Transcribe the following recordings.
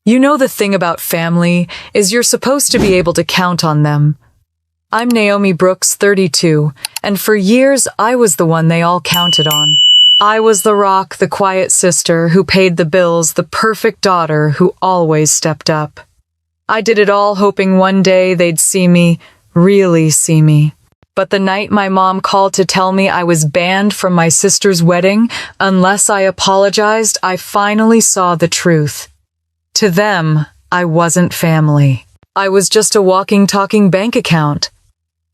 You know the thing about family is you're supposed to be able to count on them. I'm Naomi Brooks, 32, and for years I was the one they all counted on. I was the rock, the quiet sister who paid the bills, the perfect daughter who always stepped up. I did it all hoping one day they'd see me, really see me. But the night my mom called to tell me I was banned from my sister's wedding unless I apologized, I finally saw the truth. To them, I wasn't family. I was just a walking, talking bank account.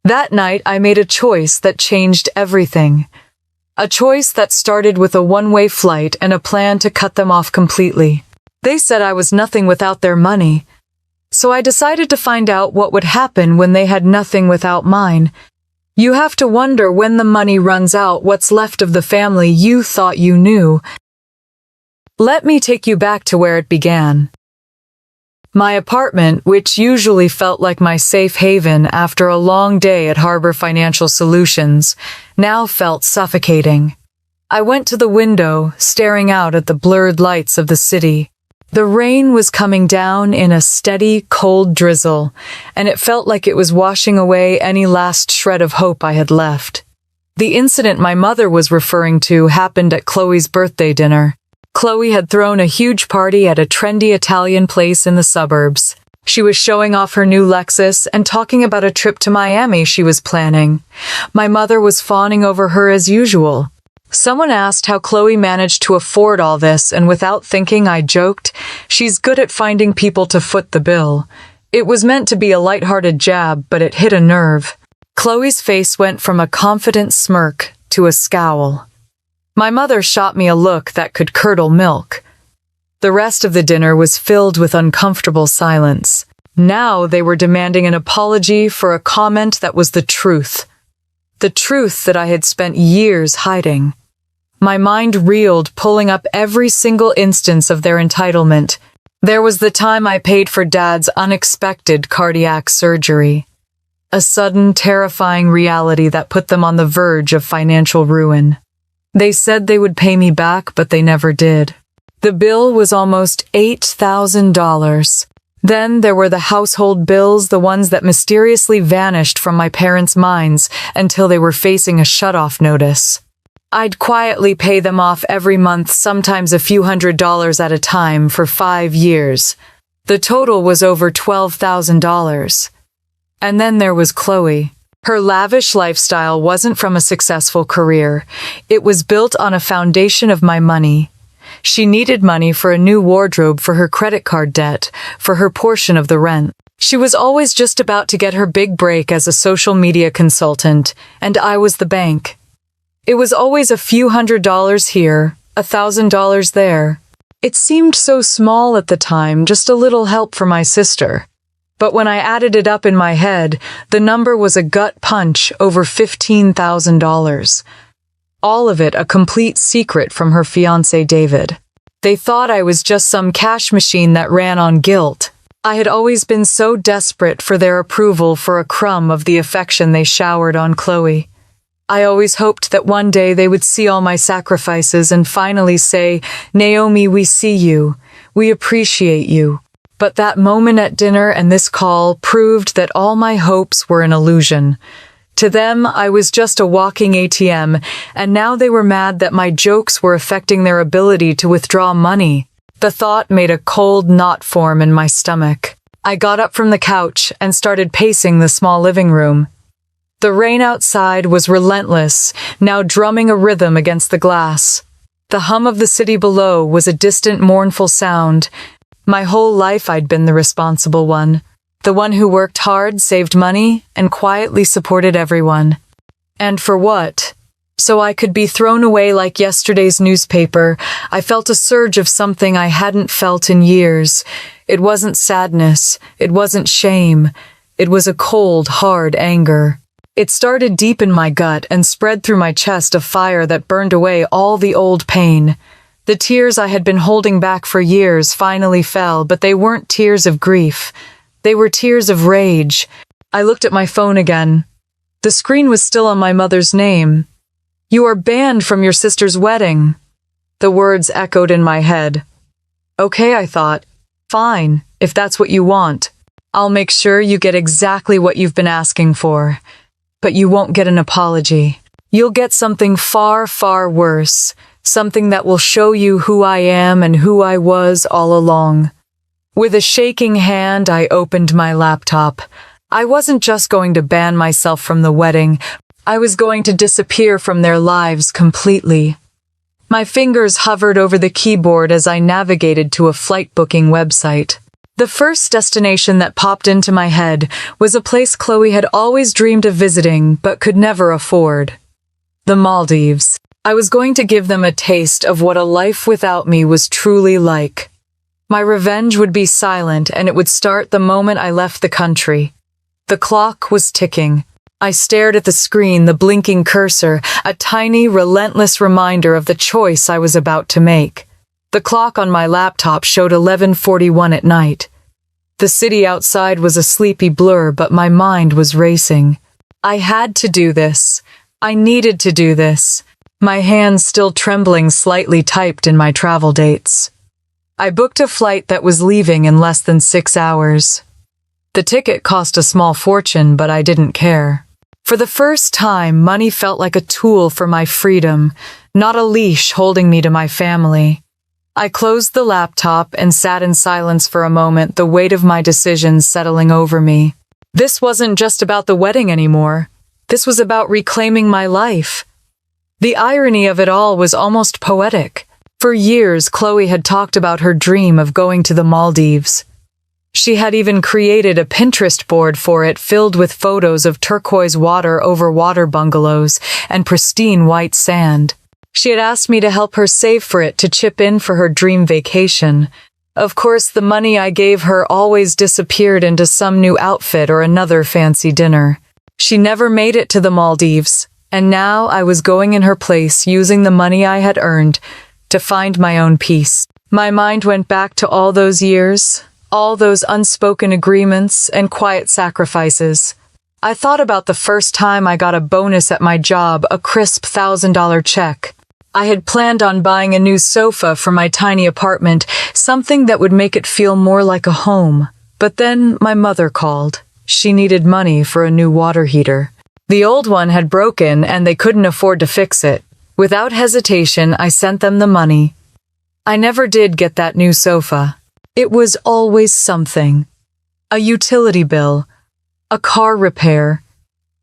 That night, I made a choice that changed everything. A choice that started with a one-way flight and a plan to cut them off completely. They said I was nothing without their money. So I decided to find out what would happen when they had nothing without mine. You have to wonder when the money runs out what's left of the family you thought you knew. Let me take you back to where it began. My apartment, which usually felt like my safe haven after a long day at Harbor Financial Solutions, now felt suffocating. I went to the window, staring out at the blurred lights of the city. The rain was coming down in a steady, cold drizzle, and it felt like it was washing away any last shred of hope I had left. The incident my mother was referring to happened at Chloe's birthday dinner. Chloe had thrown a huge party at a trendy Italian place in the suburbs. She was showing off her new Lexus and talking about a trip to Miami she was planning. My mother was fawning over her as usual. Someone asked how Chloe managed to afford all this, and without thinking, I joked, "She's good at finding people to foot the bill." It was meant to be a lighthearted jab, but it hit a nerve. Chloe's face went from a confident smirk to a scowl. My mother shot me a look that could curdle milk. The rest of the dinner was filled with uncomfortable silence. Now they were demanding an apology for a comment that was the truth. The truth that I had spent years hiding. My mind reeled, pulling up every single instance of their entitlement. There was the time I paid for Dad's unexpected cardiac surgery. A sudden, terrifying reality that put them on the verge of financial ruin. They said they would pay me back, but they never did. The bill was almost $8,000. Then there were the household bills, the ones that mysteriously vanished from my parents' minds until they were facing a shut-off notice. I'd quietly pay them off every month, sometimes a few $100s at a time, for 5 years. The total was over $12,000. And then there was Chloe. Her lavish lifestyle wasn't from a successful career. It was built on a foundation of my money. She needed money for a new wardrobe, for her credit card debt, for her portion of the rent. She was always just about to get her big break as a social media consultant, and I was the bank. It was always a few $100s here, $1,000 there. It seemed so small at the time, just a little help for my sister. But when I added it up in my head, the number was a gut punch, over $15,000. All of it a complete secret from her fiancé David. They thought I was just some cash machine that ran on guilt. I had always been so desperate for their approval for a crumb of the affection they showered on Chloe. I always hoped that one day they would see all my sacrifices and finally say, "Naomi, we see you. We appreciate you." But that moment at dinner and this call proved that all my hopes were an illusion. To them, I was just a walking ATM, and now they were mad that my jokes were affecting their ability to withdraw money. The thought made a cold knot form in my stomach. I got up from the couch and started pacing the small living room. The rain outside was relentless, now drumming a rhythm against the glass. The hum of the city below was a distant, mournful sound. My whole life I'd been the responsible one. The one who worked hard, saved money, and quietly supported everyone. And for what? So I could be thrown away like yesterday's newspaper. I felt a surge of something I hadn't felt in years. It wasn't sadness. It wasn't shame. It was a cold, hard anger. It started deep in my gut and spread through my chest, a fire that burned away all the old pain. The tears I had been holding back for years finally fell, but they weren't tears of grief. They were tears of rage. I looked at my phone again. The screen was still on my mother's name. "You are banned from your sister's wedding." The words echoed in my head. Okay, I thought. Fine, if that's what you want. I'll make sure you get exactly what you've been asking for. But you won't get an apology. You'll get something far, far worse. Something that will show you who I am and who I was all along. With a shaking hand, I opened my laptop. I wasn't just going to ban myself from the wedding. I was going to disappear from their lives completely. My fingers hovered over the keyboard as I navigated to a flight booking website. The first destination that popped into my head was a place Chloe had always dreamed of visiting but could never afford. The Maldives. I was going to give them a taste of what a life without me was truly like. My revenge would be silent, and it would start the moment I left the country. The clock was ticking. I stared at the screen, the blinking cursor, a tiny, relentless reminder of the choice I was about to make. The clock on my laptop showed 11:41 at night. The city outside was a sleepy blur, but my mind was racing. I had to do this. I needed to do this. My hands still trembling slightly typed in my travel dates. I booked a flight that was leaving in less than 6 hours. The ticket cost a small fortune, but I didn't care. For the first time, money felt like a tool for my freedom, not a leash holding me to my family. I closed the laptop and sat in silence for a moment, the weight of my decisions settling over me. This wasn't just about the wedding anymore. This was about reclaiming my life. The irony of it all was almost poetic. For years, Chloe had talked about her dream of going to the Maldives. She had even created a Pinterest board for it filled with photos of turquoise water over water bungalows and pristine white sand. She had asked me to help her save for it, to chip in for her dream vacation. Of course, the money I gave her always disappeared into some new outfit or another fancy dinner. She never made it to the Maldives, and now I was going in her place, using the money I had earned to find my own peace. My mind went back to all those years, all those unspoken agreements and quiet sacrifices. I thought about the first time I got a bonus at my job, a crisp $1,000 check. I had planned on buying a new sofa for my tiny apartment, something that would make it feel more like a home. But then my mother called. She needed money for a new water heater. The old one had broken and they couldn't afford to fix it. Without hesitation, I sent them the money. I never did get that new sofa. It was always something. A utility bill, a car repair,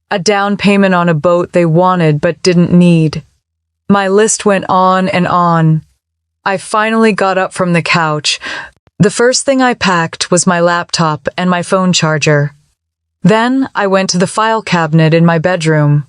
a down payment on a boat they wanted but didn't need. My list went on and on. I finally got up from the couch. The first thing I packed was my laptop and my phone charger. Then I went to the file cabinet in my bedroom.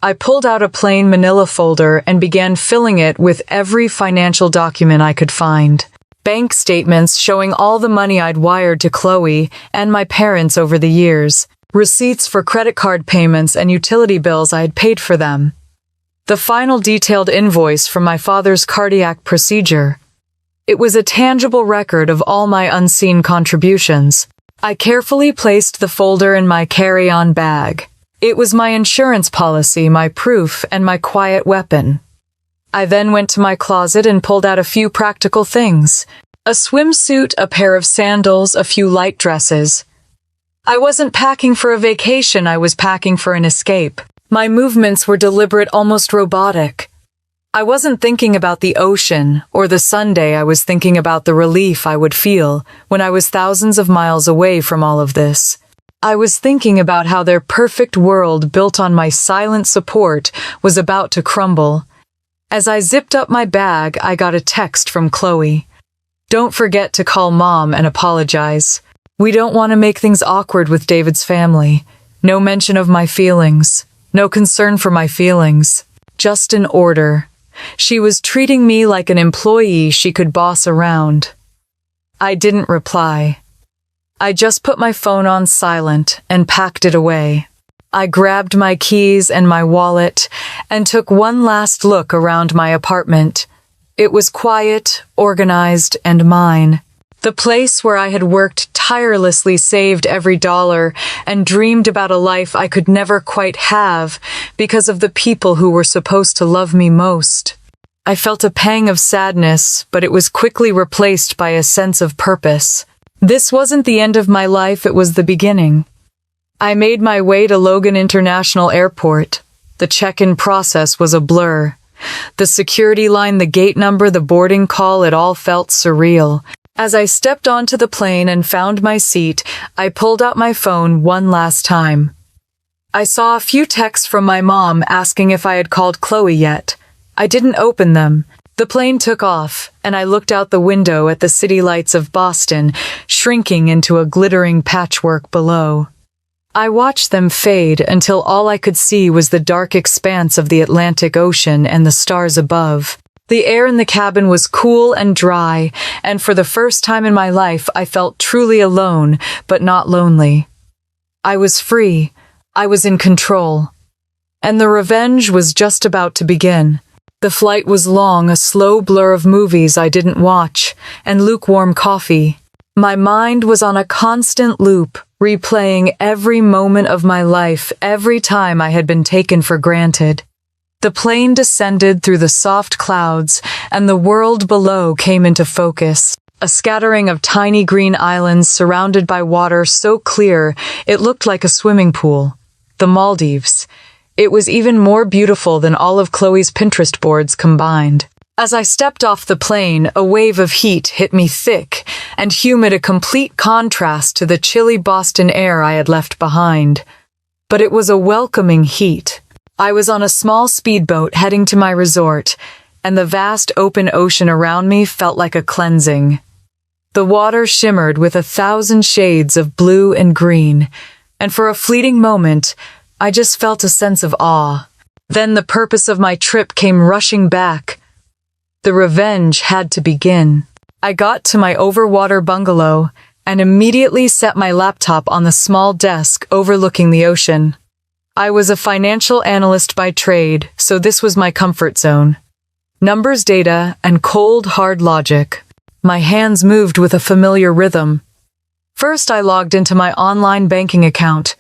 I pulled out a plain manila folder and began filling it with every financial document I could find. Bank statements showing all the money I'd wired to Chloe and my parents over the years. Receipts for credit card payments and utility bills I had paid for them. The final detailed invoice from my father's cardiac procedure. It was a tangible record of all my unseen contributions. I carefully placed the folder in my carry-on bag. It was my insurance policy, my proof, and my quiet weapon. I then went to my closet and pulled out a few practical things. A swimsuit, a pair of sandals, a few light dresses. I wasn't packing for a vacation, I was packing for an escape. My movements were deliberate, almost robotic. I wasn't thinking about the ocean or the Sunday, I was thinking about the relief I would feel when I was thousands of miles away from all of this. I was thinking about how their perfect world built on my silent support was about to crumble. As I zipped up my bag, I got a text from Chloe. "Don't forget to call Mom and apologize. We don't want to make things awkward with David's family. No mention of my feelings. No concern for my feelings. Just an order." She was treating me like an employee she could boss around. I didn't reply. I just put my phone on silent and packed it away. I grabbed my keys and my wallet and took one last look around my apartment. It was quiet, organized, and mine. The place where I had worked tirelessly, saved every dollar, and dreamed about a life I could never quite have because of the people who were supposed to love me most. I felt a pang of sadness, but it was quickly replaced by a sense of purpose. This wasn't the end of my life, it was the beginning. I made my way to Logan International Airport. The check-in process was a blur. The security line, the gate number, the boarding call, it all felt surreal. As I stepped onto the plane and found my seat, I pulled out my phone one last time. I saw a few texts from my mom asking if I had called Chloe yet. I didn't open them. The plane took off, and I looked out the window at the city lights of Boston, shrinking into a glittering patchwork below. I watched them fade until all I could see was the dark expanse of the Atlantic Ocean and the stars above. The air in the cabin was cool and dry, and for the first time in my life I felt truly alone, but not lonely. I was free. I was in control. And the revenge was just about to begin. The flight was long, a slow blur of movies I didn't watch, and lukewarm coffee. My mind was on a constant loop, replaying every moment of my life, every time I had been taken for granted. The plane descended through the soft clouds, and the world below came into focus. A scattering of tiny green islands surrounded by water so clear it looked like a swimming pool. The Maldives. It was even more beautiful than all of Chloe's Pinterest boards combined. As I stepped off the plane, a wave of heat hit me thick and humid, a complete contrast to the chilly Boston air I had left behind. But it was a welcoming heat. I was on a small speedboat heading to my resort, and the vast open ocean around me felt like a cleansing. The water shimmered with 1,000 shades of blue and green, and for a fleeting moment, I just felt a sense of awe. Then the purpose of my trip came rushing back. The revenge had to begin. I got to my overwater bungalow and immediately set my laptop on the small desk overlooking the ocean. I was a financial analyst by trade, so this was my comfort zone. Numbers, data, and cold, hard logic. My hands moved with a familiar rhythm. First, I logged into my online banking account.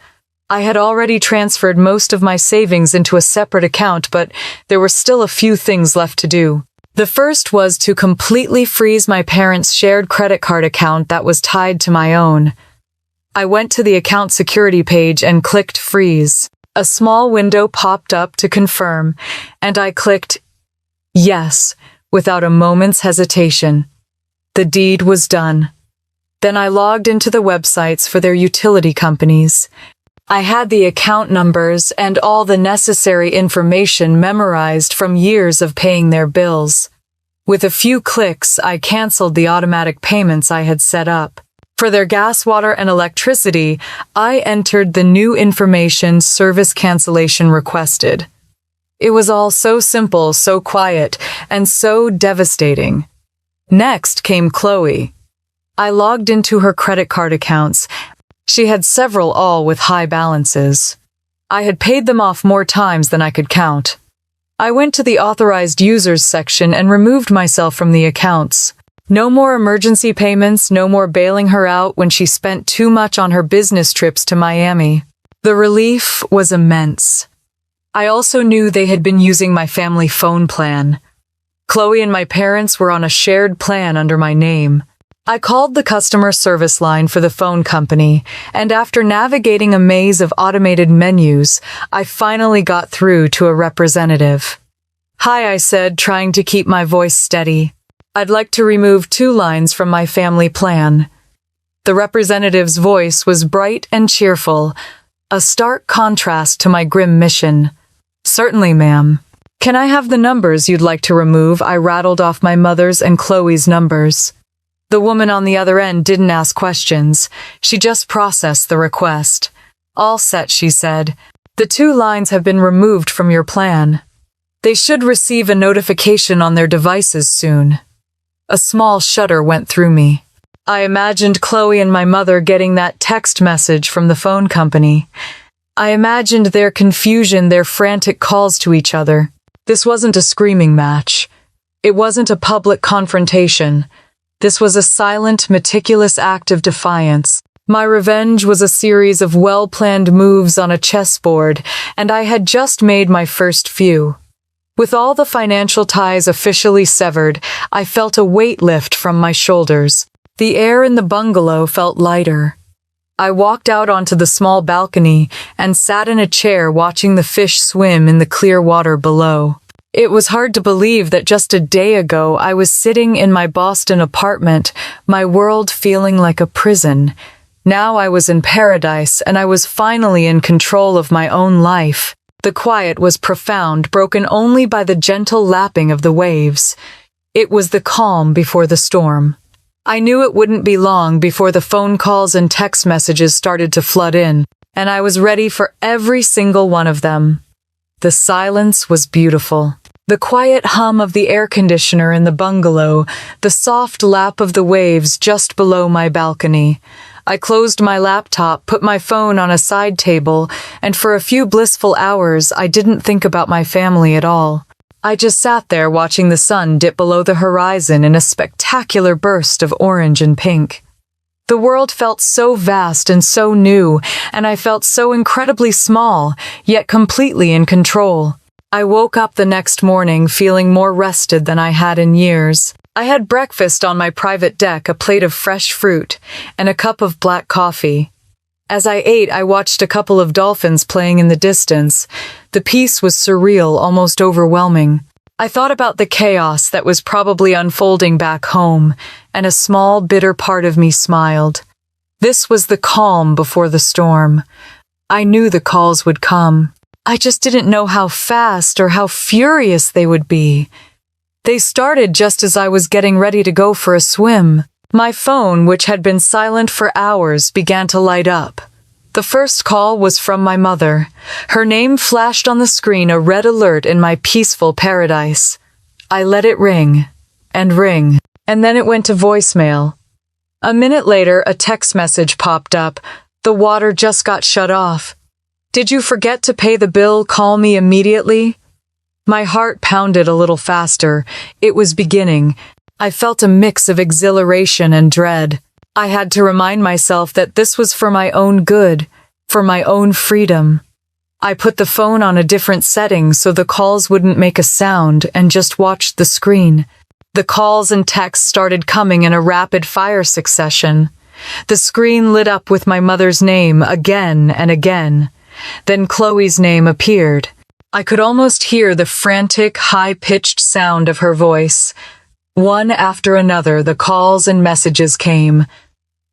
I had already transferred most of my savings into a separate account, but there were still a few things left to do. The first was to completely freeze my parents' shared credit card account that was tied to my own. I went to the account security page and clicked freeze. A small window popped up to confirm, and I clicked yes, without a moment's hesitation. The deed was done. Then I logged into the websites for their utility companies. I had the account numbers and all the necessary information memorized from years of paying their bills. With a few clicks, I canceled the automatic payments I had set up. For their gas, water, and electricity, I entered the new information service cancellation requested. It was all so simple, so quiet, and so devastating. Next came Chloe. I logged into her credit card accounts. She had several, all with high balances. I had paid them off more times than I could count. I went to the authorized users section and removed myself from the accounts. No more emergency payments, no more bailing her out when she spent too much on her business trips to Miami. The relief was immense. I also knew they had been using my family phone plan. Chloe and my parents were on a shared plan under my name. I called the customer service line for the phone company, and after navigating a maze of automated menus, I finally got through to a representative. "Hi," I said, trying to keep my voice steady. "I'd like to remove 2 lines from my family plan." The representative's voice was bright and cheerful, a stark contrast to my grim mission. "Certainly, ma'am." "Can I have the numbers you'd like to remove?" I rattled off my mother's and Chloe's numbers. The woman on the other end didn't ask questions. She just processed the request. "All set," she said. "The 2 lines have been removed from your plan. They should receive a notification on their devices soon." A small shudder went through me. I imagined Chloe and my mother getting that text message from the phone company. I imagined their confusion, their frantic calls to each other. This wasn't a screaming match. It wasn't a public confrontation. This was a silent, meticulous act of defiance. My revenge was a series of well-planned moves on a chessboard, and I had just made my first few. With all the financial ties officially severed, I felt a weight lift from my shoulders. The air in the bungalow felt lighter. I walked out onto the small balcony and sat in a chair watching the fish swim in the clear water below. It was hard to believe that just a day ago I was sitting in my Boston apartment, my world feeling like a prison. Now I was in paradise, and I was finally in control of my own life. The quiet was profound, broken only by the gentle lapping of the waves. It was the calm before the storm. I knew it wouldn't be long before the phone calls and text messages started to flood in, and I was ready for every single one of them. The silence was beautiful. The quiet hum of the air conditioner in the bungalow, the soft lap of the waves just below my balcony. I closed my laptop, put my phone on a side table, and for a few blissful hours I didn't think about my family at all. I just sat there watching the sun dip below the horizon in a spectacular burst of orange and pink. The world felt so vast and so new, and I felt so incredibly small, yet completely in control. I woke up the next morning feeling more rested than I had in years. I had breakfast on my private deck, a plate of fresh fruit, and a cup of black coffee. As I ate, I watched a couple of dolphins playing in the distance. The peace was surreal, almost overwhelming. I thought about the chaos that was probably unfolding back home, and a small, bitter part of me smiled. This was the calm before the storm. I knew the calls would come. I just didn't know how fast or how furious they would be. They started just as I was getting ready to go for a swim. My phone, which had been silent for hours, began to light up. The first call was from my mother. Her name flashed on the screen, a red alert in my peaceful paradise. I let it ring, and then it went to voicemail. A minute later, a text message popped up. The water just got shut off. Did you forget to pay the bill? Call me immediately. My heart pounded a little faster. It was beginning. I felt a mix of exhilaration and dread. I had to remind myself that this was for my own good, for my own freedom. I put the phone on a different setting so the calls wouldn't make a sound and just watched the screen. The calls and texts started coming in a rapid-fire succession. The screen lit up with my mother's name again and again. Then Chloe's name appeared. I could almost hear the frantic, high-pitched sound of her voice. One after another, the calls and messages came.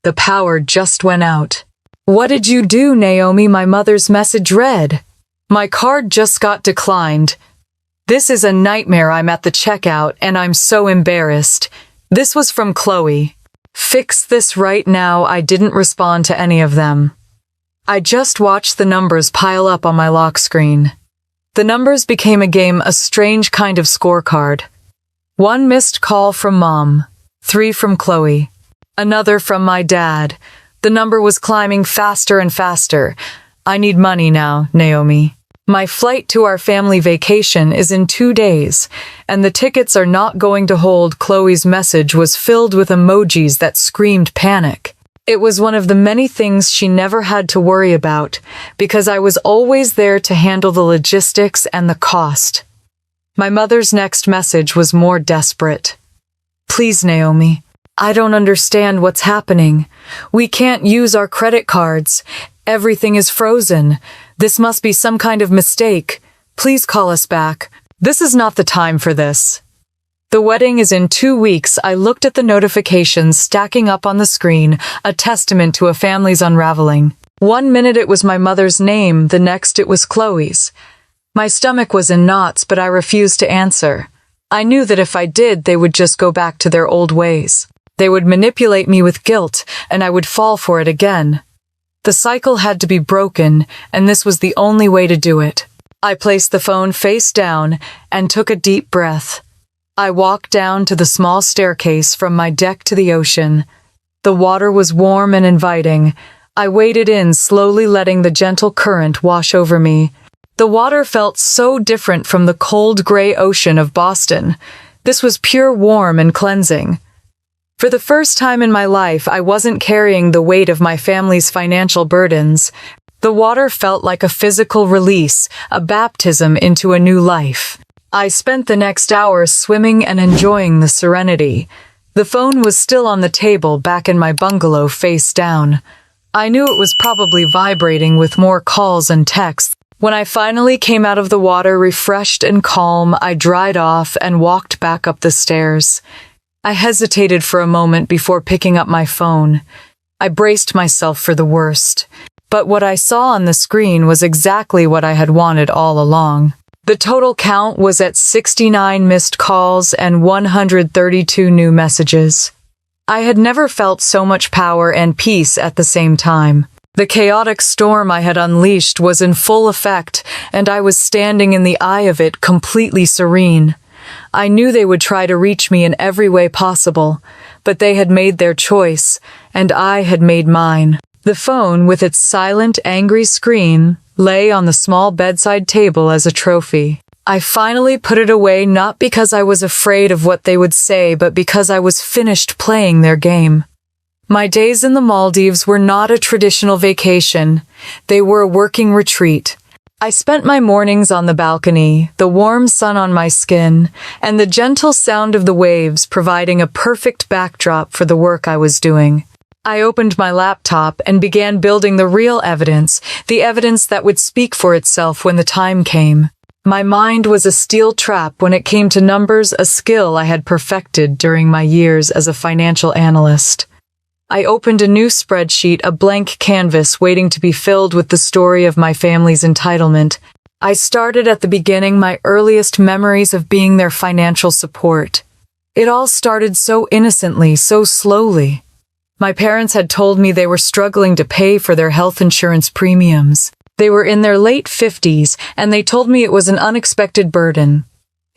The power just went out. What did you do, Naomi? My mother's message read. My card just got declined. This is a nightmare. I'm at the checkout, and I'm so embarrassed. This was from Chloe. Fix this right now. I didn't respond to any of them. I just watched the numbers pile up on my lock screen. The numbers became a game, a strange kind of scorecard. 1 missed call from Mom, 3 from Chloe, another from my dad. The number was climbing faster and faster. I need money now, Naomi. My flight to our family vacation is in 2 days, and the tickets are not going to hold. Chloe's message was filled with emojis that screamed panic. It was one of the many things she never had to worry about, because I was always there to handle the logistics and the cost. My mother's next message was more desperate. Please, Naomi, I don't understand what's happening. We can't use our credit cards. Everything is frozen. This must be some kind of mistake. Please call us back. This is not the time for this. The wedding is in 2 weeks. I looked at the notifications stacking up on the screen, a testament to a family's unraveling. 1 minute it was my mother's name, the next it was Chloe's. My stomach was in knots, but I refused to answer. I knew that if I did, they would just go back to their old ways. They would manipulate me with guilt, and I would fall for it again. The cycle had to be broken, and this was the only way to do it. I placed the phone face down and took a deep breath. I walked down to the small staircase from my deck to the ocean. The water was warm and inviting. I waded in, slowly letting the gentle current wash over me. The water felt so different from the cold gray ocean of Boston. This was pure warm and cleansing. For the first time in my life, I wasn't carrying the weight of my family's financial burdens. The water felt like a physical release, a baptism into a new life. I spent the next hour swimming and enjoying the serenity. The phone was still on the table back in my bungalow face down. I knew it was probably vibrating with more calls and texts. When I finally came out of the water refreshed and calm, I dried off and walked back up the stairs. I hesitated for a moment before picking up my phone. I braced myself for the worst. But what I saw on the screen was exactly what I had wanted all along. The total count was at 69 missed calls and 132 new messages. I had never felt so much power and peace at the same time. The chaotic storm I had unleashed was in full effect, and I was standing in the eye of it completely serene. I knew they would try to reach me in every way possible, but they had made their choice, and I had made mine. The phone, with its silent, angry screen, lay on the small bedside table as a trophy. I finally put it away not because I was afraid of what they would say, but because I was finished playing their game. My days in the Maldives were not a traditional vacation. They were a working retreat. I spent my mornings on the balcony, the warm sun on my skin, and the gentle sound of the waves providing a perfect backdrop for the work I was doing. I opened my laptop and began building the real evidence, the evidence that would speak for itself when the time came. My mind was a steel trap when it came to numbers, a skill I had perfected during my years as a financial analyst. I opened a new spreadsheet, a blank canvas waiting to be filled with the story of my family's entitlement. I started at the beginning, my earliest memories of being their financial support. It all started so innocently, so slowly. My parents had told me they were struggling to pay for their health insurance premiums. They were in their late 50s, and they told me it was an unexpected burden.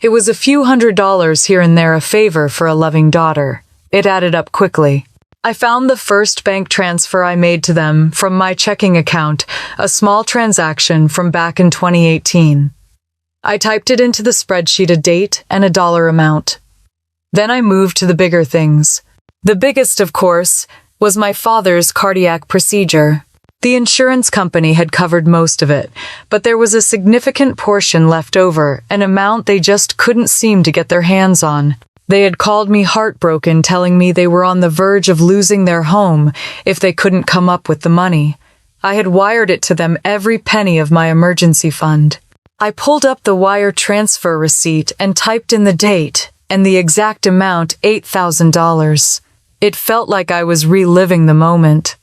It was a few $100s here and there, a favor for a loving daughter. It added up quickly. I found the first bank transfer I made to them from my checking account, a small transaction from back in 2018. I typed it into the spreadsheet, a date and a dollar amount. Then I moved to the bigger things. The biggest, of course, was my father's cardiac procedure. The insurance company had covered most of it, but there was a significant portion left over, an amount they just couldn't seem to get their hands on. They had called me heartbroken, telling me they were on the verge of losing their home if they couldn't come up with the money. I had wired it to them, every penny of my emergency fund. I pulled up the wire transfer receipt and typed in the date and the exact amount, $8,000. It felt like I was reliving the moment.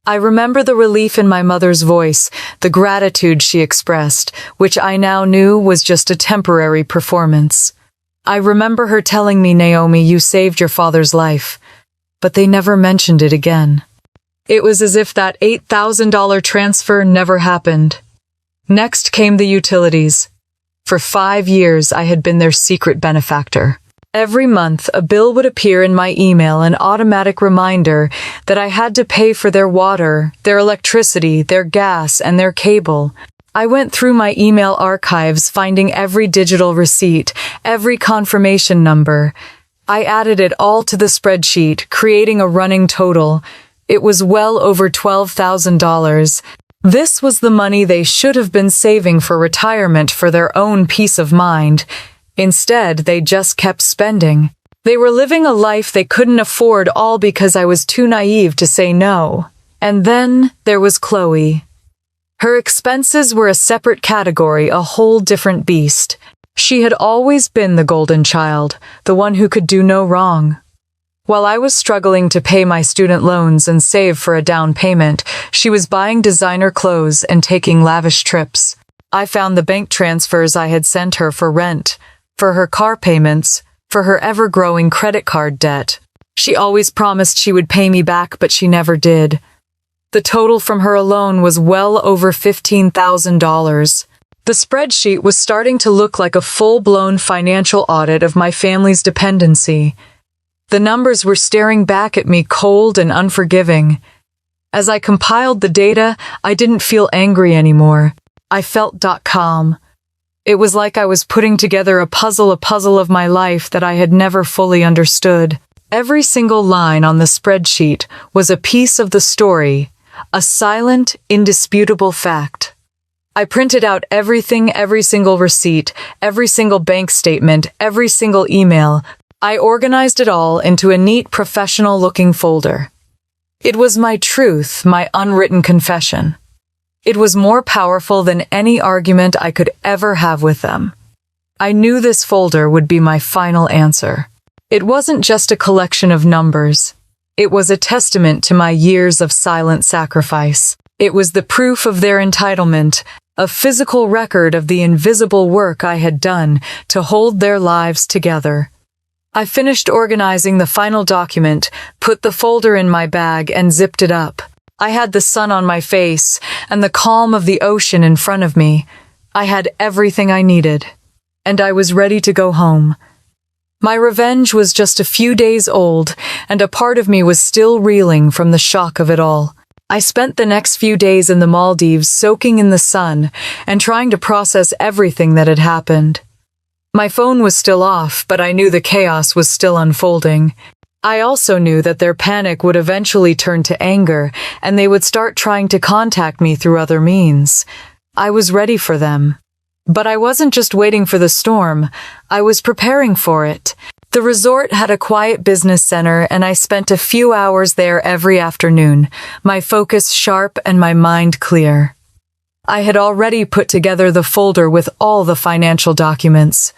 I remember the relief in my mother's voice, the gratitude she expressed, which I now knew was just a temporary performance. I remember her telling me, "Naomi, you saved your father's life." But they never mentioned it again. It was as if that $8,000 transfer never happened. Next came the utilities. For 5 years, I had been their secret benefactor. Every month, a bill would appear in my email, an automatic reminder that I had to pay for their water, their electricity, their gas, and their cable. I went through my email archives, finding every digital receipt, every confirmation number. I added it all to the spreadsheet, creating a running total. It was well over $12,000. This was the money they should have been saving for retirement, for their own peace of mind. Instead, they just kept spending. They were living a life they couldn't afford, all because I was too naive to say no. And then there was Chloe. Her expenses were a separate category, a whole different beast. She had always been the golden child, the one who could do no wrong. While I was struggling to pay my student loans and save for a down payment, she was buying designer clothes and taking lavish trips. I found the bank transfers I had sent her for rent, for her car payments, for her ever-growing credit card debt. She always promised she would pay me back, but she never did. The total from her alone was well over $15,000. The spreadsheet was starting to look like a full-blown financial audit of my family's dependency. The numbers were staring back at me, cold and unforgiving. As I compiled the data, I didn't feel angry anymore. I felt calm. It was like I was putting together a puzzle of my life that I had never fully understood. Every single line on the spreadsheet was a piece of the story, a silent, indisputable fact. I printed out everything, every single receipt, every single bank statement, every single email. I organized it all into a neat, professional-looking folder. It was my truth, my unwritten confession. It was more powerful than any argument I could ever have with them. I knew this folder would be my final answer. It wasn't just a collection of numbers. It was a testament to my years of silent sacrifice. It was the proof of their entitlement, a physical record of the invisible work I had done to hold their lives together. I finished organizing the final document, put the folder in my bag, and zipped it up. I had the sun on my face and the calm of the ocean in front of me. I had everything I needed, and I was ready to go home. My revenge was just a few days old, and a part of me was still reeling from the shock of it all. I spent the next few days in the Maldives soaking in the sun and trying to process everything that had happened. My phone was still off, but I knew the chaos was still unfolding. I also knew that their panic would eventually turn to anger, and they would start trying to contact me through other means. I was ready for them. But I wasn't just waiting for the storm, I was preparing for it. The resort had a quiet business center, and I spent a few hours there every afternoon, my focus sharp and my mind clear. I had already put together the folder with all the financial documents.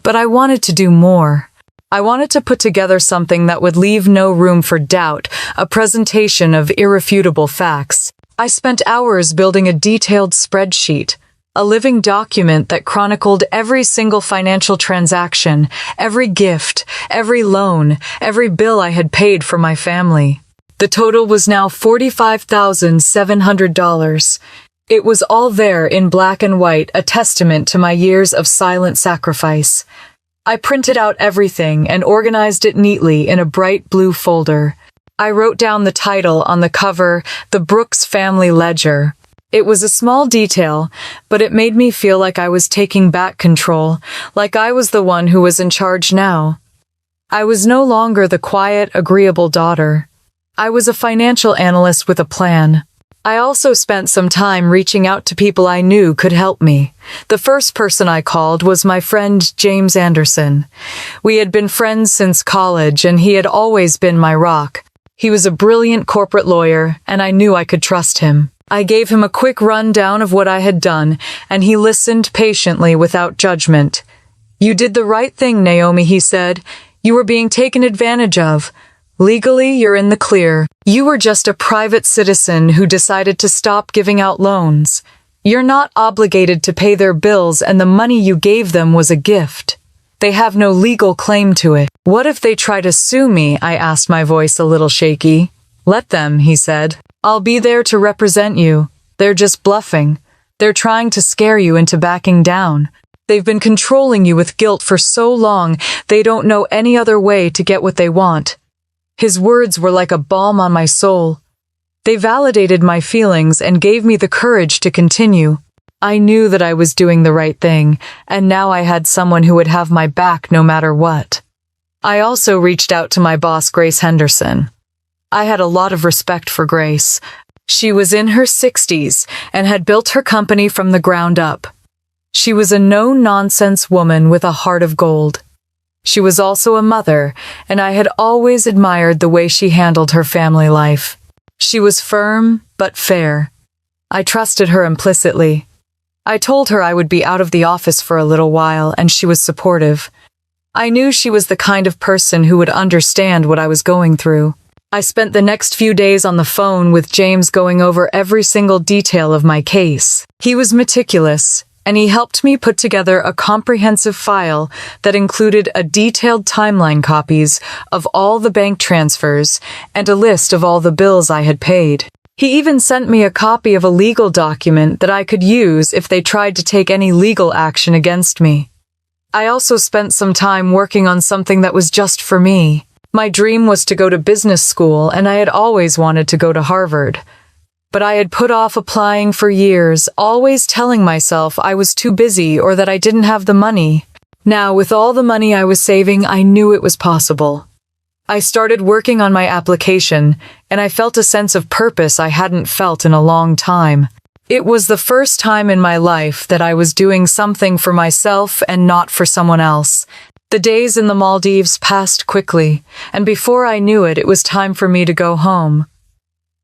But I wanted to do more. I wanted to put together something that would leave no room for doubt, a presentation of irrefutable facts. I spent hours building a detailed spreadsheet, a living document that chronicled every single financial transaction, every gift, every loan, every bill I had paid for my family. The total was now $45,700. It was all there in black and white, a testament to my years of silent sacrifice. I printed out everything and organized it neatly in a bright blue folder. I wrote down the title on the cover, The Brooks Family Ledger. It was a small detail, but it made me feel like I was taking back control, like I was the one who was in charge now. I was no longer the quiet, agreeable daughter. I was a financial analyst with a plan. I also spent some time reaching out to people I knew could help me. The first person I called was my friend James Anderson. We had been friends since college, and he had always been my rock. He was a brilliant corporate lawyer, and I knew I could trust him. I gave him a quick rundown of what I had done, and he listened patiently without judgment. "You did the right thing, Naomi," he said. "You were being taken advantage of. Legally, you're in the clear. You were just a private citizen who decided to stop giving out loans. You're not obligated to pay their bills, and the money you gave them was a gift. They have no legal claim to it." "What if they try to sue me?" I asked, my voice a little shaky. "Let them," he said. "I'll be there to represent you. They're just bluffing. They're trying to scare you into backing down. They've been controlling you with guilt for so long, they don't know any other way to get what they want." His words were like a balm on my soul. They validated my feelings and gave me the courage to continue. I knew that I was doing the right thing, and now I had someone who would have my back no matter what. I also reached out to my boss, Grace Henderson. I had a lot of respect for Grace. She was in her 60s and had built her company from the ground up. She was a no-nonsense woman with a heart of gold. She was also a mother, and I had always admired the way she handled her family life. She was firm, but fair. I trusted her implicitly. I told her I would be out of the office for a little while, and she was supportive. I knew she was the kind of person who would understand what I was going through. I spent the next few days on the phone with James going over every single detail of my case. He was meticulous, and he helped me put together a comprehensive file that included a detailed timeline copies of all the bank transfers and a list of all the bills I had paid. He even sent me a copy of a legal document that I could use if they tried to take any legal action against me. I also spent some time working on something that was just for me. My dream was to go to business school, and I had always wanted to go to Harvard. But I had put off applying for years, always telling myself I was too busy or that I didn't have the money. Now, with all the money I was saving, I knew it was possible. I started working on my application, and I felt a sense of purpose I hadn't felt in a long time. It was the first time in my life that I was doing something for myself and not for someone else. The days in the Maldives passed quickly, and before I knew it, it was time for me to go home.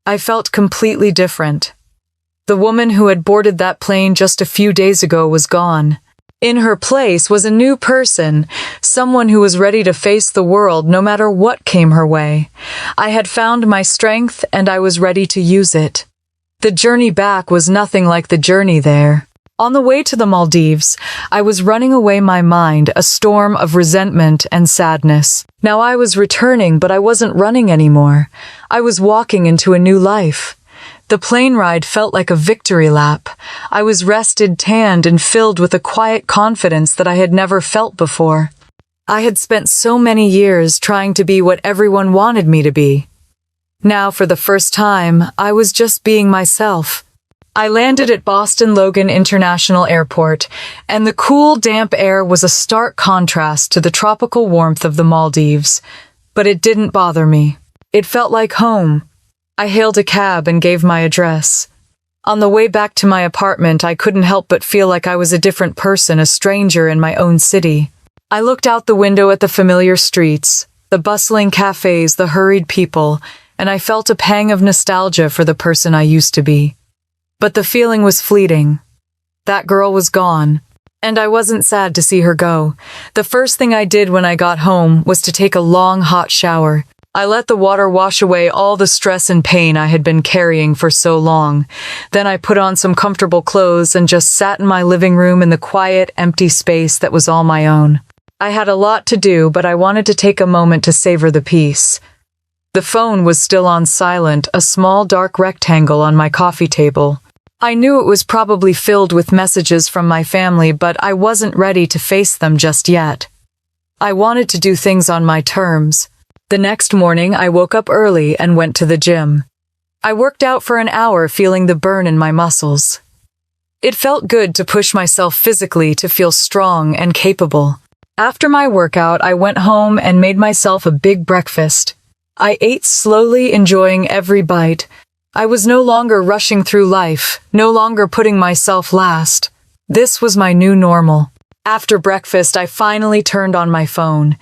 I felt completely different. The woman who had boarded that plane just a few days ago was gone. In her place was a new person, someone who was ready to face the world no matter what came her way. I had found my strength and I was ready to use it. The journey back was nothing like the journey there. On the way to the Maldives, I was running away my mind, a storm of resentment and sadness. Now I was returning, but I wasn't running anymore. I was walking into a new life. The plane ride felt like a victory lap. I was rested, tanned, and filled with a quiet confidence that I had never felt before. I had spent so many years trying to be what everyone wanted me to be. Now, for the first time, I was just being myself. I landed at Boston Logan International Airport, and the cool, damp air was a stark contrast to the tropical warmth of the Maldives. But it didn't bother me. It felt like home. I hailed a cab and gave my address. On the way back to my apartment, I couldn't help but feel like I was a different person, a stranger in my own city. I looked out the window at the familiar streets, the bustling cafes, the hurried people, and I felt a pang of nostalgia for the person I used to be. But the feeling was fleeting. That girl was gone, and I wasn't sad to see her go. The first thing I did when I got home was to take a long, hot shower. I let the water wash away all the stress and pain I had been carrying for so long. Then I put on some comfortable clothes and just sat in my living room in the quiet, empty space that was all my own. I had a lot to do, but I wanted to take a moment to savor the peace. The phone was still on silent, a small dark rectangle on my coffee table. I knew it was probably filled with messages from my family, but I wasn't ready to face them just yet. I wanted to do things on my terms. The next morning, I woke up early and went to the gym. I worked out for an hour, feeling the burn in my muscles. It felt good to push myself physically to feel strong and capable. After my workout, I went home and made myself a big breakfast. I ate slowly, enjoying every bite. I was no longer rushing through life, no longer putting myself last. This was my new normal. After breakfast, I finally turned on my phone.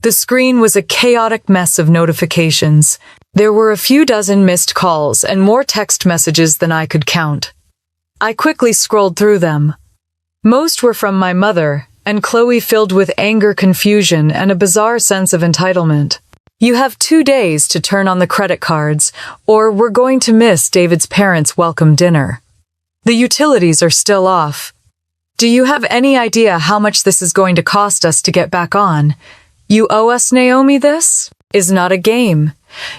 The screen was a chaotic mess of notifications. There were a few dozen missed calls and more text messages than I could count. I quickly scrolled through them. Most were from my mother, and Chloe filled with anger, confusion, and a bizarre sense of entitlement. You have 2 days to turn on the credit cards, or we're going to miss David's parents' welcome dinner. The utilities are still off. Do you have any idea how much this is going to cost us to get back on? You owe us, Naomi. This is not a game.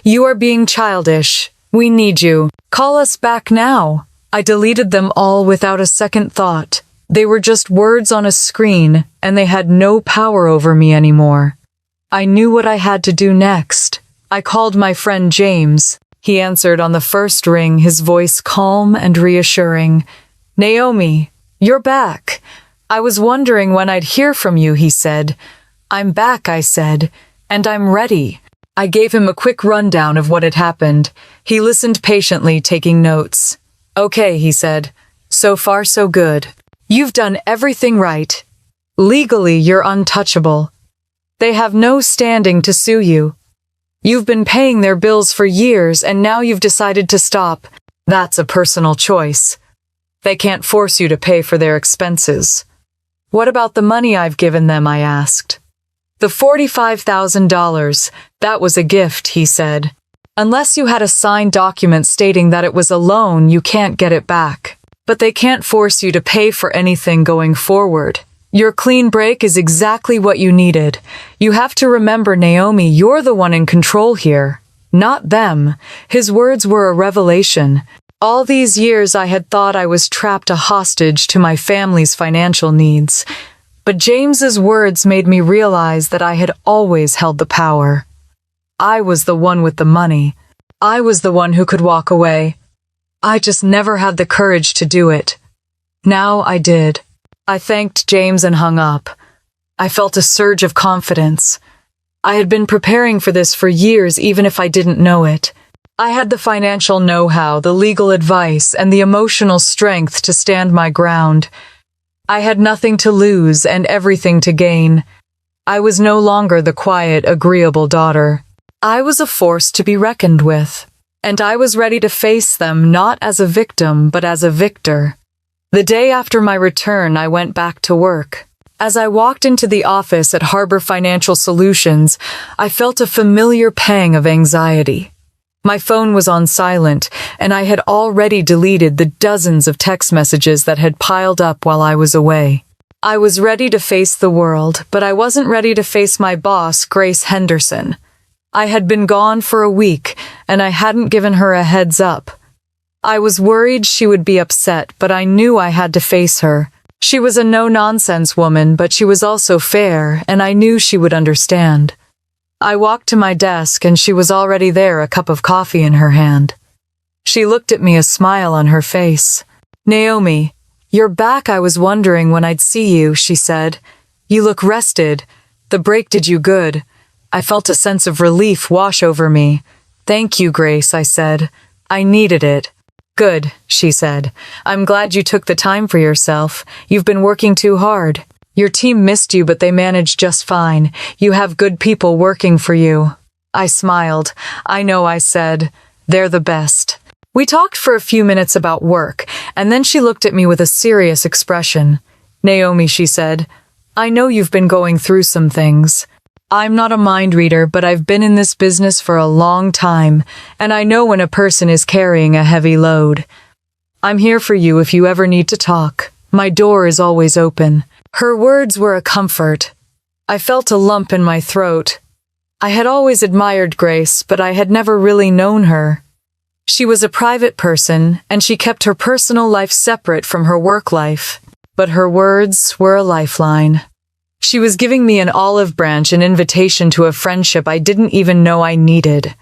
You are being childish. We need you. Call us back now. I deleted them all without a second thought. They were just words on a screen, and they had no power over me anymore. I knew what I had to do next. I called my friend James. He answered on the first ring, his voice calm and reassuring. Naomi, you're back. I was wondering when I'd hear from you, he said. I'm back, I said, and I'm ready. I gave him a quick rundown of what had happened. He listened patiently, taking notes. Okay, he said. So far, so good. You've done everything right. Legally, you're untouchable. They have no standing to sue you. You've been paying their bills for years, and now you've decided to stop. That's a personal choice. They can't force you to pay for their expenses. What about the money I've given them, I asked. The $45,000, that was a gift, he said. Unless you had a signed document stating that it was a loan, you can't get it back. But they can't force you to pay for anything going forward. Your clean break is exactly what you needed. You have to remember, Naomi, you're the one in control here, not them. His words were a revelation. All these years I had thought I was trapped a hostage to my family's financial needs. But James's words made me realize that I had always held the power. I was the one with the money. I was the one who could walk away. I just never had the courage to do it. Now I did. I thanked James and hung up. I felt a surge of confidence. I had been preparing for this for years, even if I didn't know it. I had the financial know-how, the legal advice, and the emotional strength to stand my ground. I had nothing to lose and everything to gain. I was no longer the quiet, agreeable daughter. I was a force to be reckoned with, and I was ready to face them not as a victim but as a victor. The day after my return, I went back to work. As I walked into the office at Harbor Financial Solutions, I felt a familiar pang of anxiety. My phone was on silent, and I had already deleted the dozens of text messages that had piled up while I was away. I was ready to face the world, but I wasn't ready to face my boss, Grace Henderson. I had been gone for a week, and I hadn't given her a heads up. I was worried she would be upset, but I knew I had to face her. She was a no-nonsense woman, but she was also fair, and I knew she would understand. I walked to my desk, and she was already there, a cup of coffee in her hand. She looked at me, a smile on her face. "Naomi, you're back. I was wondering when I'd see you," she said. "You look rested. The break did you good." I felt a sense of relief wash over me. "Thank you, Grace," I said. "I needed it." "Good," she said. "I'm glad you took the time for yourself. You've been working too hard. Your team missed you, but they managed just fine. You have good people working for you." I smiled. "I know," I said. "They're the best." We talked for a few minutes about work, and then she looked at me with a serious expression. "Naomi," she said, "I know you've been going through some things. I'm not a mind reader, but I've been in this business for a long time, and I know when a person is carrying a heavy load. I'm here for you if you ever need to talk. My door is always open." Her words were a comfort. I felt a lump in my throat. I had always admired Grace, but I had never really known her. She was a private person, and she kept her personal life separate from her work life. But her words were a lifeline. She was giving me an olive branch, an invitation to a friendship I didn't even know I needed.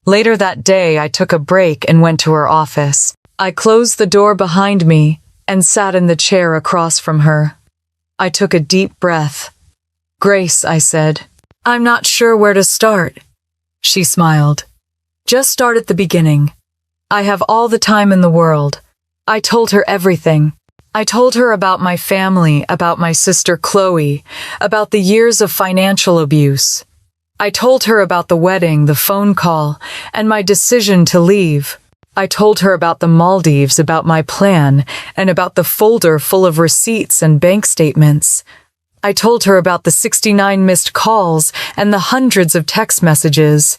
Later that day, I took a break and went to her office. I closed the door behind me and sat in the chair across from her. I took a deep breath. "Grace," I said, "I'm not sure where to start." She smiled. "Just start at the beginning. I have all the time in the world." I told her everything. I told her about my family, about my sister Chloe, about the years of financial abuse. I told her about the wedding, the phone call, and my decision to leave. I told her about the Maldives, about my plan, and about the folder full of receipts and bank statements. I told her about the 69 missed calls and the hundreds of text messages.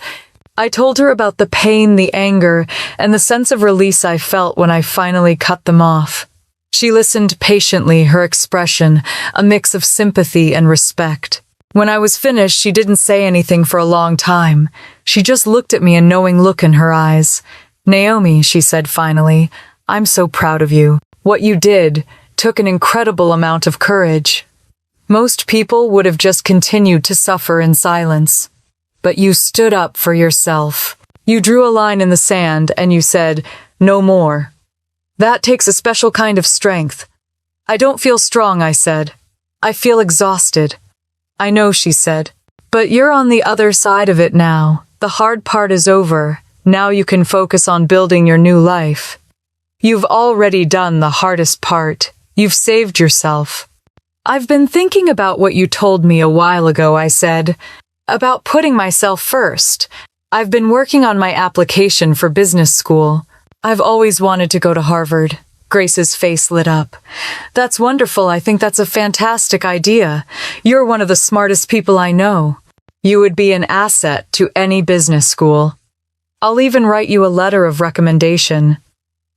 I told her about the pain, the anger, and the sense of release I felt when I finally cut them off. She listened patiently, her expression a mix of sympathy and respect. When I was finished, she didn't say anything for a long time. She just looked at me, a knowing look in her eyes. "Naomi," she said finally, "I'm so proud of you. What you did took an incredible amount of courage. Most people would have just continued to suffer in silence. But you stood up for yourself. You drew a line in the sand and you said, 'No more.' That takes a special kind of strength." "I don't feel strong," I said. "I feel exhausted." "I know," she said. "But you're on the other side of it now. The hard part is over. Now you can focus on building your new life. You've already done the hardest part. You've saved yourself." "I've been thinking about what you told me a while ago," I said, "about putting myself first. I've been working on my application for business school. I've always wanted to go to Harvard." Grace's face lit up. "That's wonderful. I think that's a fantastic idea. You're one of the smartest people I know. You would be an asset to any business school. I'll even write you a letter of recommendation.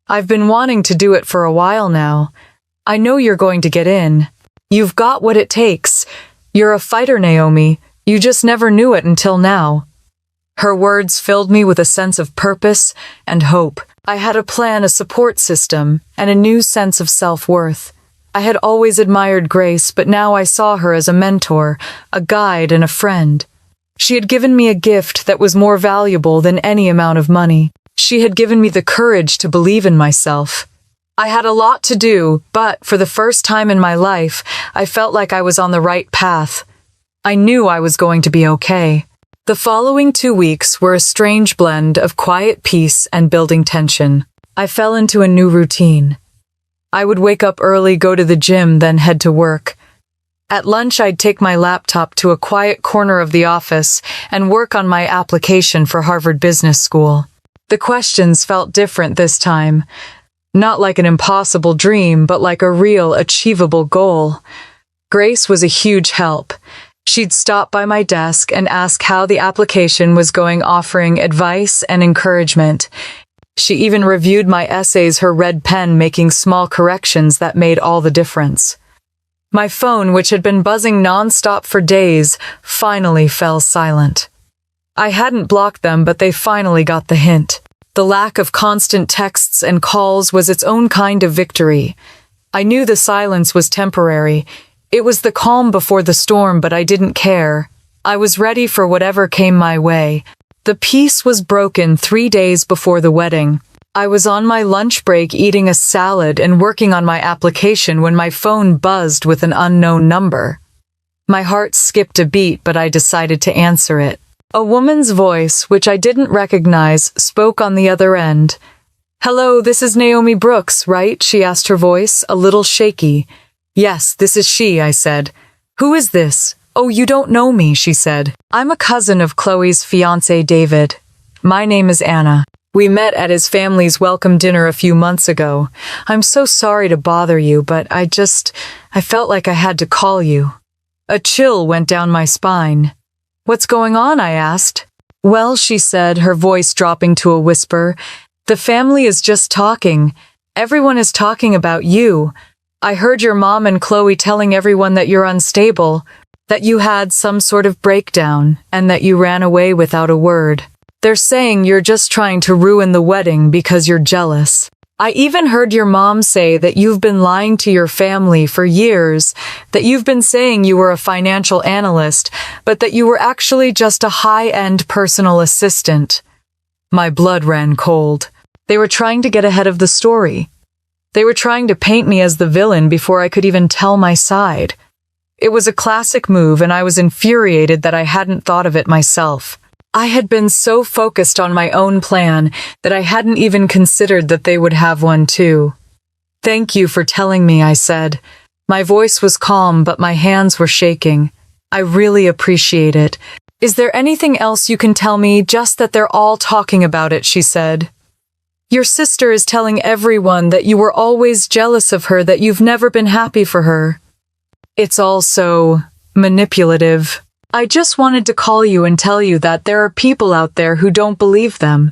I've been wanting to do it for a while now. I know you're going to get in. You've got what it takes. You're a fighter, Naomi. You just never knew it until now." Her words filled me with a sense of purpose and hope. I had a plan, a support system, and a new sense of self-worth. I had always admired Grace, but now I saw her as a mentor, a guide, and a friend. She had given me a gift that was more valuable than any amount of money. She had given me the courage to believe in myself. I had a lot to do, but for the first time in my life, I felt like I was on the right path. I knew I was going to be okay. The following 2 weeks were a strange blend of quiet peace and building tension. I fell into a new routine. I would wake up early, go to the gym, then head to work. At lunch, I'd take my laptop to a quiet corner of the office and work on my application for Harvard Business School. The questions felt different this time. Not like an impossible dream, but like a real, achievable goal. Grace was a huge help. She'd stop by my desk and ask how the application was going, offering advice and encouragement. She even reviewed my essays, her red pen making small corrections that made all the difference. My phone, which had been buzzing nonstop for days, finally fell silent. I hadn't blocked them, but they finally got the hint. The lack of constant texts and calls was its own kind of victory. I knew the silence was temporary. It was the calm before the storm, but I didn't care. I was ready for whatever came my way. The peace was broken 3 days before the wedding. I was on my lunch break eating a salad and working on my application when my phone buzzed with an unknown number. My heart skipped a beat, but I decided to answer it. A woman's voice, which I didn't recognize, spoke on the other end. "Hello, this is Naomi Brooks, right?" she asked, her voice a little shaky. "Yes, this is she," I said. "Who is this?" "Oh, you don't know me," she said. "I'm a cousin of Chloe's fiancé, David. My name is Anna. We met at his family's welcome dinner a few months ago. I'm so sorry to bother you, but I felt like I had to call you." A chill went down my spine. "What's going on?" I asked. "Well," she said, her voice dropping to a whisper, "the family is just talking. Everyone is talking about you. I heard your mom and Chloe telling everyone that you're unstable, that you had some sort of breakdown, and that you ran away without a word. They're saying you're just trying to ruin the wedding because you're jealous. I even heard your mom say that you've been lying to your family for years, that you've been saying you were a financial analyst, but that you were actually just a high-end personal assistant." My blood ran cold. They were trying to get ahead of the story. They were trying to paint me as the villain before I could even tell my side. It was a classic move, and I was infuriated that I hadn't thought of it myself. I had been so focused on my own plan that I hadn't even considered that they would have one too. "Thank you for telling me," I said. My voice was calm, but my hands were shaking. "I really appreciate it. Is there anything else you can tell me? Just that they're all talking about it," she said. "Your sister is telling everyone that you were always jealous of her, that you've never been happy for her. It's all so manipulative. I just wanted to call you and tell you that there are people out there who don't believe them."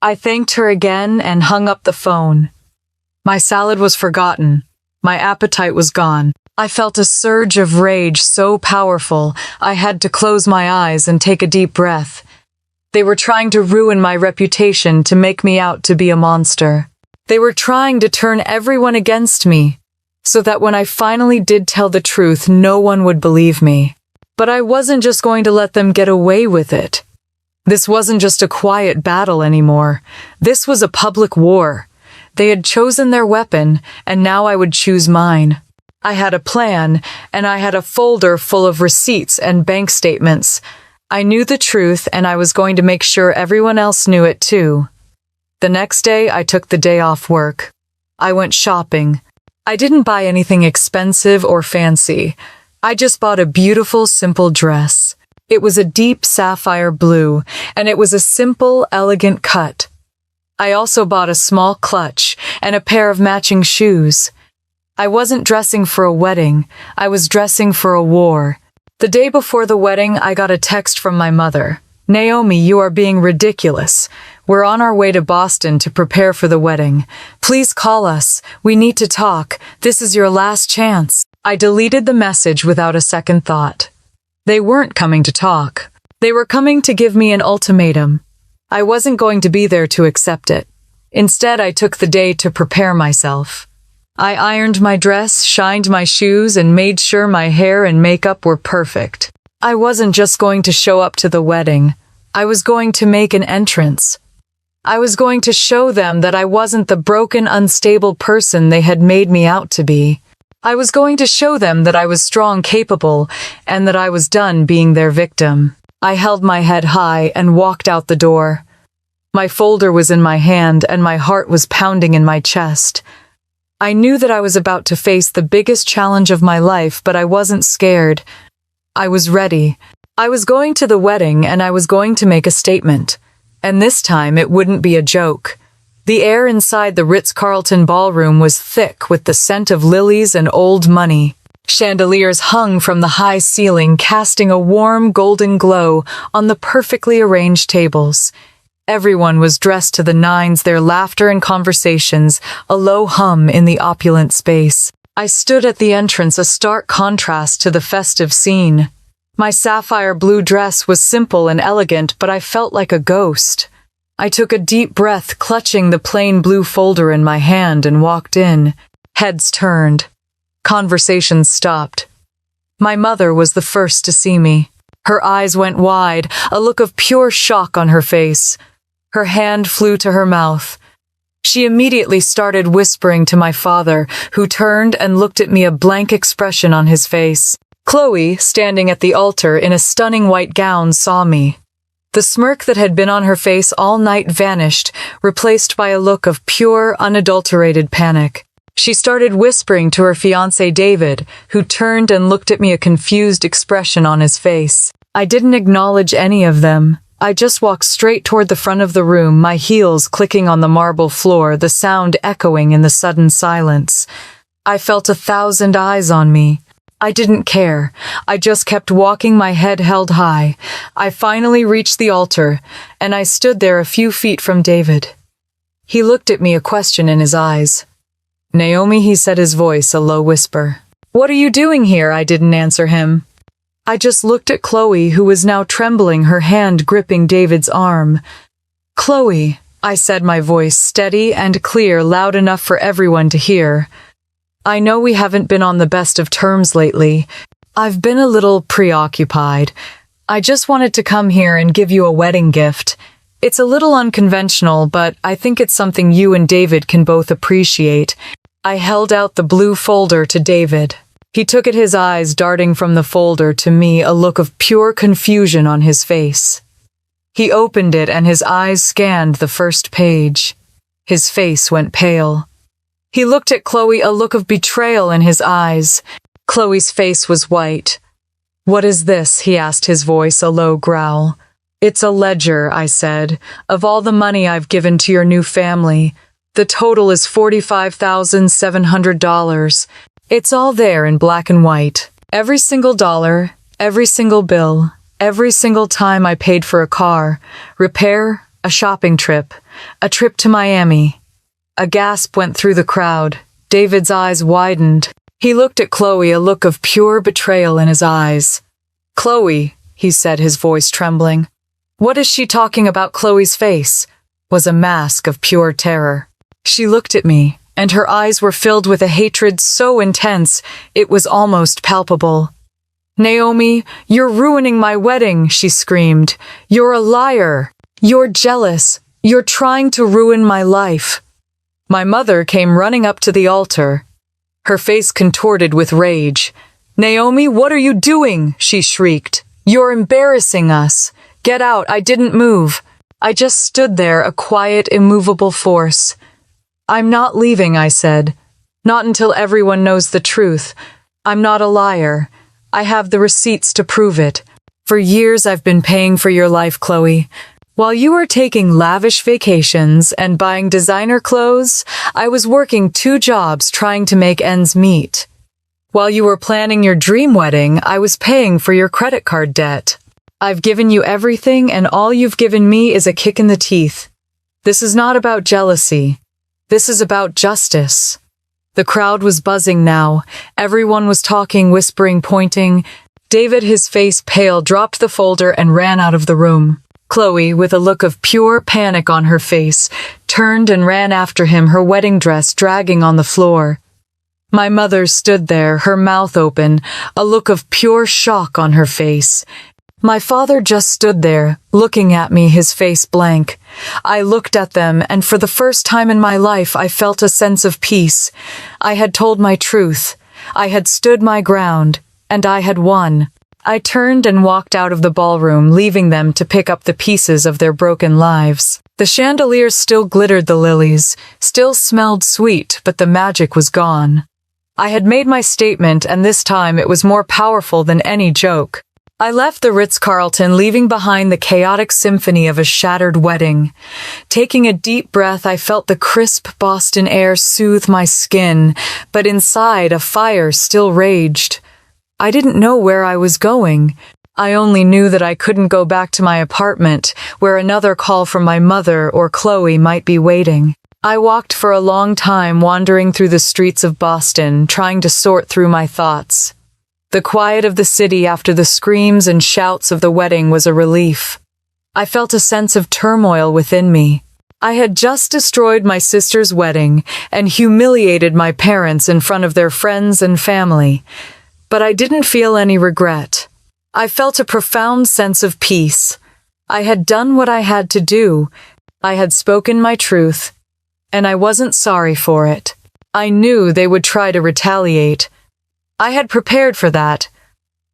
I thanked her again and hung up the phone. My salad was forgotten. My appetite was gone. I felt a surge of rage so powerful, I had to close my eyes and take a deep breath. They were trying to ruin my reputation, to make me out to be a monster. They were trying to turn everyone against me, so that when I finally did tell the truth, no one would believe me. But I wasn't just going to let them get away with it. This wasn't just a quiet battle anymore. This was a public war. They had chosen their weapon, and now I would choose mine. I had a plan, and I had a folder full of receipts and bank statements. I knew the truth, and I was going to make sure everyone else knew it too. The next day, I took the day off work. I went shopping. I didn't buy anything expensive or fancy. I just bought a beautiful, simple dress. It was a deep sapphire blue, and it was a simple, elegant cut. I also bought a small clutch and a pair of matching shoes. I wasn't dressing for a wedding. I was dressing for a war. The day before the wedding, I got a text from my mother. "Naomi, you are being ridiculous. We're on our way to Boston to prepare for the wedding. Please call us. We need to talk. This is your last chance." I deleted the message without a second thought. They weren't coming to talk. They were coming to give me an ultimatum. I wasn't going to be there to accept it. Instead, I took the day to prepare myself. I ironed my dress, shined my shoes, and made sure my hair and makeup were perfect. I wasn't just going to show up to the wedding. I was going to make an entrance. I was going to show them that I wasn't the broken, unstable person they had made me out to be. I was going to show them that I was strong, capable, and that I was done being their victim. I held my head high and walked out the door. My folder was in my hand and my heart was pounding in my chest. I knew that I was about to face the biggest challenge of my life, but I wasn't scared. I was ready. I was going to the wedding and I was going to make a statement. And this time it wouldn't be a joke. The air inside the Ritz-Carlton ballroom was thick with the scent of lilies and old money. Chandeliers hung from the high ceiling, casting a warm golden glow on the perfectly arranged tables. Everyone was dressed to the nines, their laughter and conversations a low hum in the opulent space. I stood at the entrance, a stark contrast to the festive scene. My sapphire blue dress was simple and elegant, but I felt like a ghost. I took a deep breath, clutching the plain blue folder in my hand, and walked in. Heads turned. Conversations stopped. My mother was the first to see me. Her eyes went wide, a look of pure shock on her face. Her hand flew to her mouth. She immediately started whispering to my father, who turned and looked at me, a blank expression on his face. Chloe, standing at the altar in a stunning white gown, saw me. The smirk that had been on her face all night vanished, replaced by a look of pure, unadulterated panic. She started whispering to her fiancé David, who turned and looked at me, a confused expression on his face. I didn't acknowledge any of them. I just walked straight toward the front of the room, my heels clicking on the marble floor, the sound echoing in the sudden silence. I felt 1,000 eyes on me. I didn't care. I just kept walking, my head held high. I finally reached the altar, and I stood there a few feet from David. He looked at me, a question in his eyes. "Naomi," he said, his voice a low whisper. "What are you doing here?" I didn't answer him. I just looked at Chloe, who was now trembling, her hand gripping David's arm. "Chloe," I said, my voice steady and clear, loud enough for everyone to hear. "I know we haven't been on the best of terms lately. I've been a little preoccupied. I just wanted to come here and give you a wedding gift. It's a little unconventional, but I think it's something you and David can both appreciate." I held out the blue folder to David. He took it, his eyes darting from the folder to me, a look of pure confusion on his face. He opened it and his eyes scanned the first page. His face went pale. He looked at Chloe, a look of betrayal in his eyes. Chloe's face was white. "What is this?" he asked, his voice a low growl. "It's a ledger," I said, "of all the money I've given to your new family. The total is $45,700. It's all there in black and white. Every single dollar, every single bill, every single time I paid for a car, repair, a shopping trip, a trip to Miami." A gasp went through the crowd. David's eyes widened. He looked at Chloe, a look of pure betrayal in his eyes. "Chloe," he said, his voice trembling. "What is she talking about?" Chloe's face was a mask of pure terror. She looked at me, and her eyes were filled with a hatred so intense it was almost palpable. "Naomi, you're ruining my wedding," she screamed. "You're a liar. You're jealous. You're trying to ruin my life." My mother came running up to the altar, her face contorted with rage. "Naomi, what are you doing?" she shrieked. "You're embarrassing us. Get out." I didn't move. I just stood there, a quiet, immovable force. "I'm not leaving," I said. "Not until everyone knows the truth. I'm not a liar. I have the receipts to prove it. For years I've been paying for your life, Chloe. While you were taking lavish vacations and buying designer clothes, I was working 2 jobs trying to make ends meet. While you were planning your dream wedding, I was paying for your credit card debt. I've given you everything, and all you've given me is a kick in the teeth. This is not about jealousy. This is about justice." The crowd was buzzing now. Everyone was talking, whispering, pointing. David, his face pale, dropped the folder and ran out of the room. Chloe, with a look of pure panic on her face, turned and ran after him, her wedding dress dragging on the floor. My mother stood there, her mouth open, a look of pure shock on her face. My father just stood there, looking at me, his face blank. I looked at them, and for the first time in my life I felt a sense of peace. I had told my truth. I had stood my ground, and I had won. I turned and walked out of the ballroom, leaving them to pick up the pieces of their broken lives. The chandeliers still glittered the lilies, still smelled sweet, but the magic was gone. I had made my statement, and this time it was more powerful than any joke. I left the Ritz-Carlton, leaving behind the chaotic symphony of a shattered wedding. Taking a deep breath, I felt the crisp Boston air soothe my skin, but inside a fire still raged. I didn't know where I was going. I only knew that I couldn't go back to my apartment, where another call from my mother or Chloe might be waiting. I walked for a long time, wandering through the streets of Boston, trying to sort through my thoughts. The quiet of the city after the screams and shouts of the wedding was a relief. I felt a sense of turmoil within me. I had just destroyed my sister's wedding and humiliated my parents in front of their friends and family, but I didn't feel any regret. I felt a profound sense of peace. I had done what I had to do. I had spoken my truth, and I wasn't sorry for it. I knew they would try to retaliate. I had prepared for that.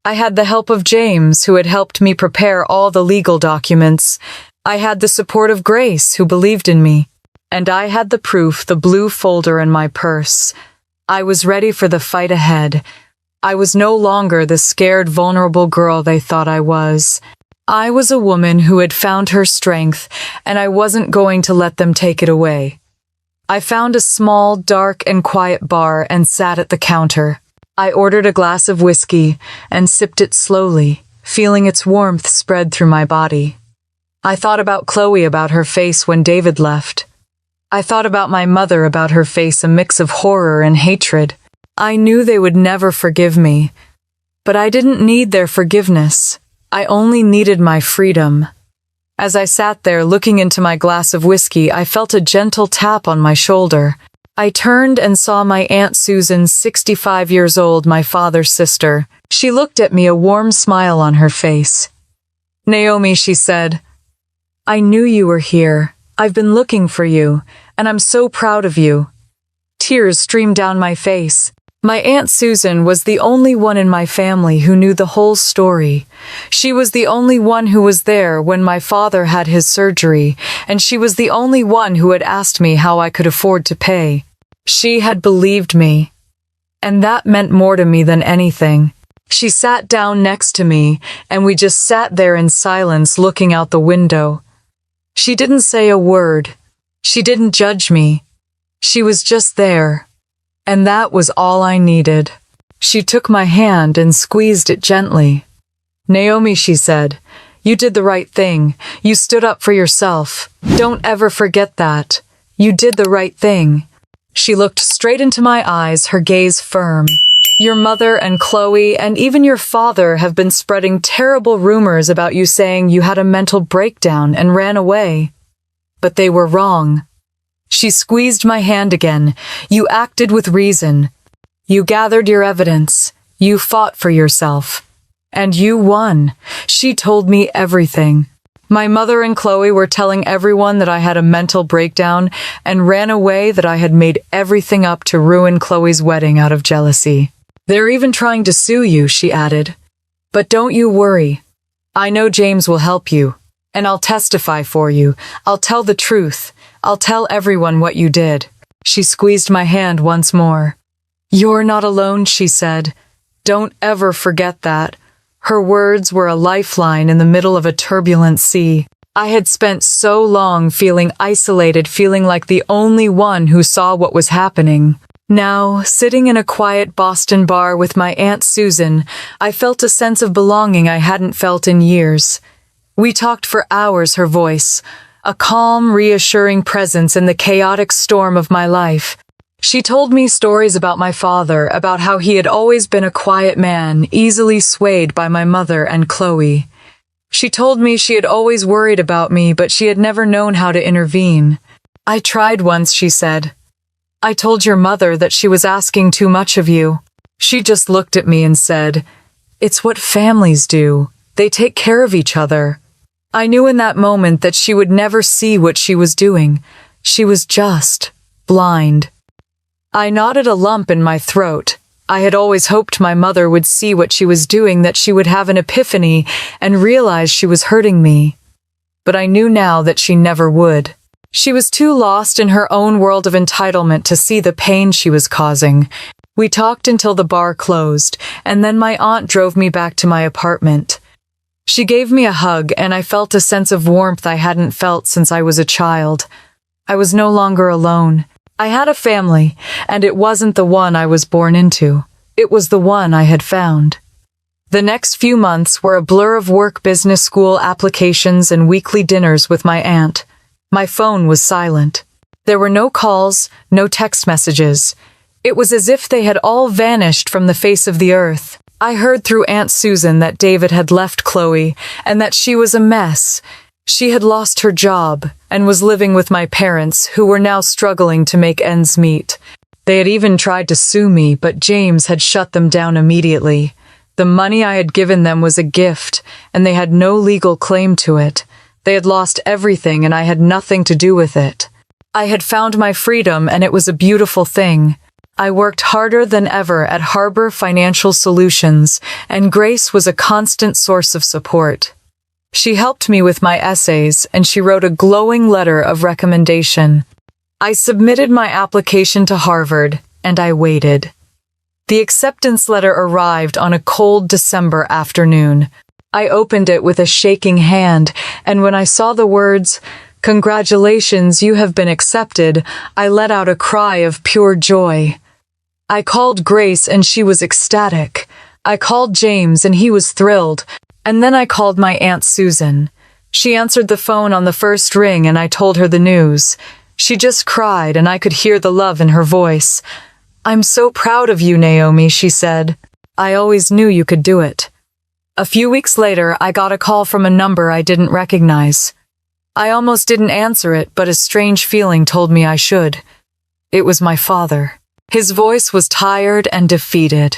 I had the help of James, who had helped me prepare all the legal documents. I had the support of Grace, who believed in me. And I had the proof, the blue folder in my purse. I was ready for the fight ahead. I was no longer the scared, vulnerable girl they thought I was. I was a woman who had found her strength, and I wasn't going to let them take it away. I found a small, dark, and quiet bar and sat at the counter. I ordered a glass of whiskey and sipped it slowly, feeling its warmth spread through my body. I thought about Chloe, about her face when David left. I thought about my mother, about her face, a mix of horror and hatred. I knew they would never forgive me, but I didn't need their forgiveness. I only needed my freedom. As I sat there looking into my glass of whiskey, I felt a gentle tap on my shoulder. I turned and saw my Aunt Susan, 65 years old, my father's sister. She looked at me, a warm smile on her face. "Naomi," she said, "I knew you were here. I've been looking for you, and I'm so proud of you." Tears streamed down my face. My Aunt Susan was the only one in my family who knew the whole story. She was the only one who was there when my father had his surgery, and she was the only one who had asked me how I could afford to pay. She had believed me, and that meant more to me than anything. She sat down next to me, and we just sat there in silence, looking out the window. She didn't say a word. She didn't judge me. She was just there, and that was all I needed. She took my hand and squeezed it gently. "Naomi," she said, "you did the right thing. You stood up for yourself. Don't ever forget that. You did the right thing." She looked straight into my eyes, her gaze firm. "Your mother and Chloe and even your father have been spreading terrible rumors about you, saying you had a mental breakdown and ran away. But they were wrong." She squeezed my hand again. "You acted with reason. You gathered your evidence. You fought for yourself. And you won." She told me everything. My mother and Chloe were telling everyone that I had a mental breakdown and ran away, that I had made everything up to ruin Chloe's wedding out of jealousy. "They're even trying to sue you," she added. "But don't you worry. I know James will help you, and I'll testify for you. I'll tell the truth. I'll tell everyone what you did." She squeezed my hand once more. "You're not alone," she said. "Don't ever forget that." Her words were a lifeline in the middle of a turbulent sea. I had spent so long feeling isolated, feeling like the only one who saw what was happening. Now, sitting in a quiet Boston bar with my Aunt Susan, I felt a sense of belonging I hadn't felt in years. We talked for hours, her voice, a calm, reassuring presence in the chaotic storm of my life. She told me stories about my father, about how he had always been a quiet man, easily swayed by my mother and Chloe. She told me she had always worried about me, but she had never known how to intervene. "I tried once," she said. "I told your mother that she was asking too much of you. She just looked at me and said, 'It's what families do. They take care of each other.' I knew in that moment that she would never see what she was doing. She was just blind." I nodded, a lump in my throat. I had always hoped my mother would see what she was doing, that she would have an epiphany and realize she was hurting me. But I knew now that she never would. She was too lost in her own world of entitlement to see the pain she was causing. We talked until the bar closed, and then my aunt drove me back to my apartment. She gave me a hug, and I felt a sense of warmth I hadn't felt since I was a child. I was no longer alone. I had a family, and it wasn't the one I was born into. It was the one I had found. The next few months were a blur of work, business, school applications, and weekly dinners with my aunt. My phone was silent. There were no calls, no text messages. It was as if they had all vanished from the face of the earth. I heard through Aunt Susan that David had left Chloe, and that she was a mess. She had lost her job, and was living with my parents, who were now struggling to make ends meet. They had even tried to sue me, but James had shut them down immediately. The money I had given them was a gift, and they had no legal claim to it. They had lost everything, and I had nothing to do with it. I had found my freedom, and it was a beautiful thing. I worked harder than ever at Harbor Financial Solutions, and Grace was a constant source of support. She helped me with my essays, and she wrote a glowing letter of recommendation. I submitted my application to Harvard, and I waited. The acceptance letter arrived on a cold December afternoon. I opened it with a shaking hand, and when I saw the words, "Congratulations, you have been accepted," I let out a cry of pure joy. I called Grace, and she was ecstatic. I called James, and he was thrilled. And then I called my Aunt Susan. She answered the phone on the first ring, and I told her the news. She just cried, and I could hear the love in her voice. "I'm so proud of you, Naomi," she said. "I always knew you could do it." A few weeks later, I got a call from a number I didn't recognize. I almost didn't answer it, but a strange feeling told me I should. It was my father. His voice was tired and defeated.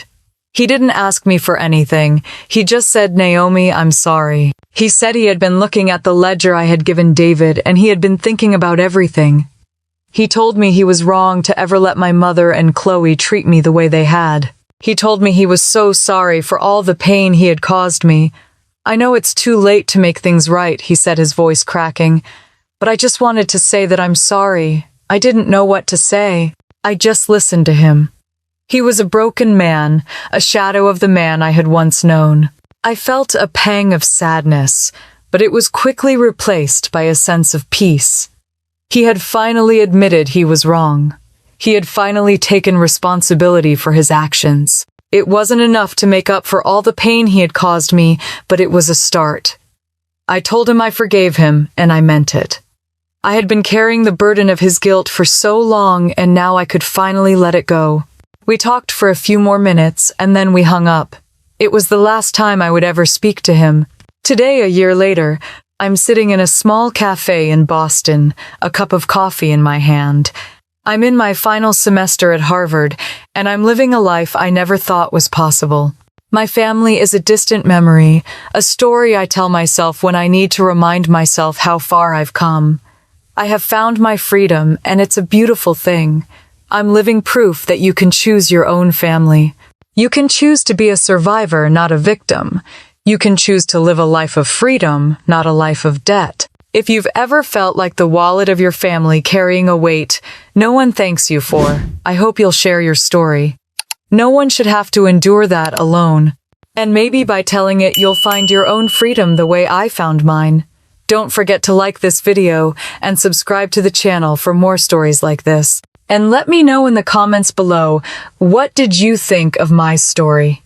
He didn't ask me for anything. He just said, "Naomi, I'm sorry." He said he had been looking at the ledger I had given David, and he had been thinking about everything. He told me he was wrong to ever let my mother and Chloe treat me the way they had. He told me he was so sorry for all the pain he had caused me. "I know it's too late to make things right," he said, his voice cracking, "but I just wanted to say that I'm sorry. I didn't know what to say. I just listened to him." He was a broken man, a shadow of the man I had once known. I felt a pang of sadness, but it was quickly replaced by a sense of peace. He had finally admitted he was wrong. He had finally taken responsibility for his actions. It wasn't enough to make up for all the pain he had caused me, but it was a start. I told him I forgave him, and I meant it. I had been carrying the burden of his guilt for so long, and now I could finally let it go. We talked for a few more minutes, and then we hung up. It was the last time I would ever speak to him. Today, a year later, I'm sitting in a small cafe in Boston, a cup of coffee in my hand. I'm in my final semester at Harvard, and I'm living a life I never thought was possible. My family is a distant memory, a story I tell myself when I need to remind myself how far I've come. I have found my freedom, and it's a beautiful thing. I'm living proof that you can choose your own family. You can choose to be a survivor, not a victim. You can choose to live a life of freedom, not a life of debt. If you've ever felt like the wallet of your family carrying a weight no one thanks you for, I hope you'll share your story. No one should have to endure that alone. And maybe by telling it, you'll find your own freedom the way I found mine. Don't forget to like this video and subscribe to the channel for more stories like this. And let me know in the comments below, what did you think of my story?